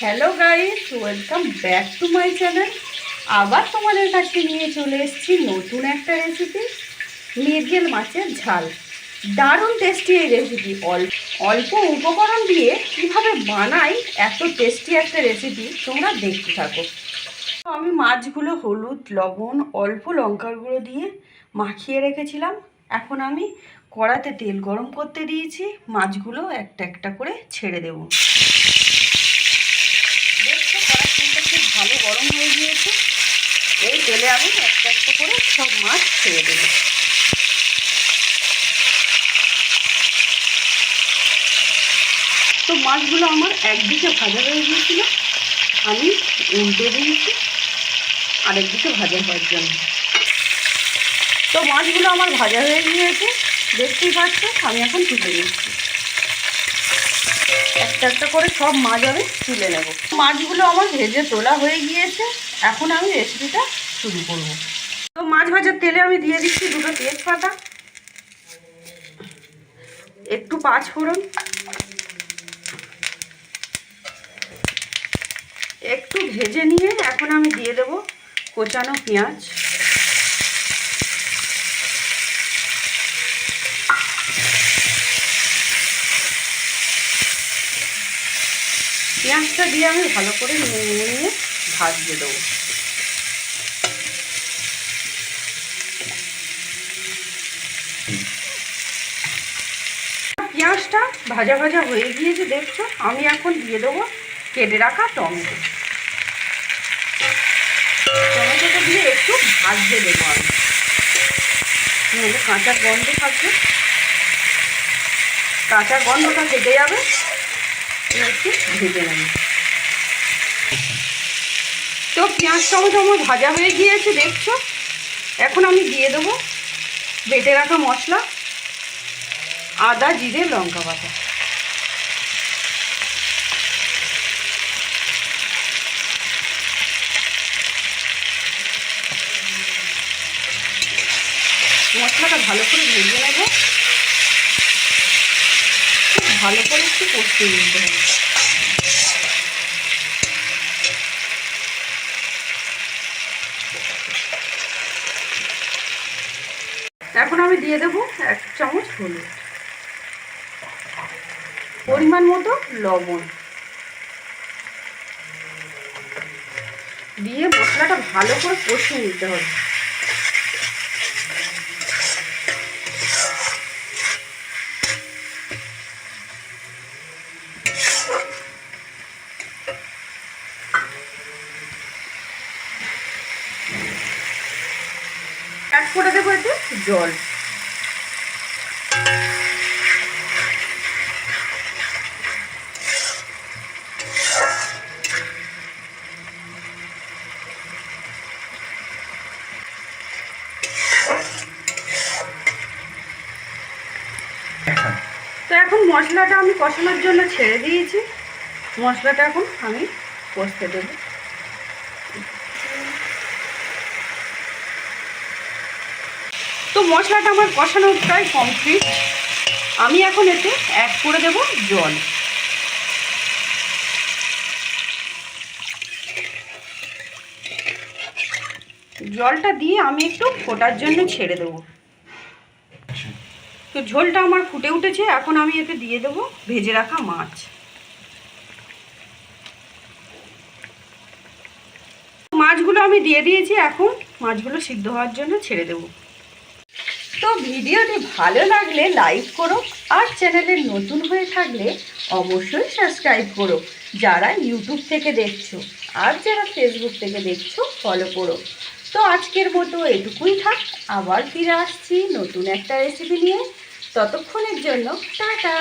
Hello guys, welcome back to my channel. আবার তোমাদের কাছে নিয়ে চলে এসেছি নতুন একটা রেসিপি, মৃগেল মাছের ঝাল। দারুণ টেস্টি এই রেসিপি। অল্প উপকরণ দিয়ে কিভাবে বানাই এত টেস্টি একটা রেসিপি, তোমরা দেখতে থাকো। তো আমি মাছগুলো হলুদ, লবণ, অল্প লঙ্কার গুঁড়ো দিয়ে মাখিয়ে রেখেছিলাম। এখন আমি কড়াতে তেল গরম করতে দিয়েছি, মাছগুলো একটা একটা করে ছেড়ে দেবো। খুব ভালো গরম হয়ে গিয়েছে। এই তেলে আমি একটা একটা করে সব মাছ ছেড়ে দেব। তো মাছগুলো আমার একদিকে ভাজা হয়ে গিয়েছিল, আমি উল্টে দিয়েছি আরেকদিকে ভাজা হওয়ার জন্য। তো মাছগুলো আমার ভাজা হয়ে গিয়েছে, দেখতেই পাচ্ছ। আমি এখন তুলে নিচ্ছি, একটা একটা করে সব মাছ আমি তুলে নেব। মাছগুলো আমার ভেজে তোলা হয়ে গিয়েছে, এখন আমি রেসিপিটা শুরু করব। তো মাছ ভাজার তেলে আমি দিয়ে দিচ্ছি দুটো তেজপাতা, একটু পাঁচফোড়ন, একটু ভেজে নিয়ে এখন আমি দিয়ে দেব কোচানো পেঁয়াজ। পেঁয়াজটা দিয়ে আমি ভালো করে নিয়ে ভাজতে দেবো। পেঁয়াজটা ভাজা ভাজা হয়ে গিয়েছে দেখছো। আমি এখন দিয়ে দেবো কেটে রাখা টমেটো। টমেটোটা দিয়ে একটু ভাজতে দেবো আমি, নাহলে কাঁচা গন্ধ থাকবে। কাঁচা গন্ধটা কেটে যাবে, একটু ভেজে নেব। তো পেঁয়াজ টমেটো আমার ভাজা হয়ে গিয়েছে দেখছো। এখন আমি দিয়ে দেবো বেটে রাখা মশলা, আদা, জিরে, লঙ্কা বাটা। মশলাটা ভালো করে ভেজে নেব, খুব ভালো করে একটু কষিয়ে নিতে হবে। এখন আমি দিয়ে দেবো 1 চামচ হলুদ, পরিমাণ মতো লবণ দিয়ে মশলাটা ভালো করে কষিয়ে নিতে হবে। অ্যাড করে দেবো এতে জল। তো এখন মশলাটা আমি কষানোর জন্য ছেড়ে দিয়েছি, মশলাটা এখন আমি কষতে দেবো। তো মশলাটা আমার কষানো প্রায় কমপ্লিট। আমি এখন এতে অ্যাড করে দেব জল। জলটা দিয়ে আমি একটু ফোটার জন্য ছেড়ে দেবো। তো ঝোলটা আমার ফুটে উঠেছে, এখন আমি এতে দিয়ে দেবো ভেজে রাখা মাছ। মাছগুলো আমি দিয়ে দিয়েছি, এখন মাছগুলো সিদ্ধ হওয়ার জন্য ছেড়ে দেবো। তো ভিডিওটি ভালো লাগলে লাইক করো, আর চ্যানেলে নতুন হয়ে থাকলে অবশ্যই সাবস্ক্রাইব করো। যারা ইউটিউব থেকে দেখছো আর যারা ফেসবুক থেকে দেখছো ফলো করো। তো আজকের মতো এটুকুই থাক, আবার ফিরে আসছি নতুন একটা রেসিপি নিয়ে। ততক্ষণের জন্য টাটা।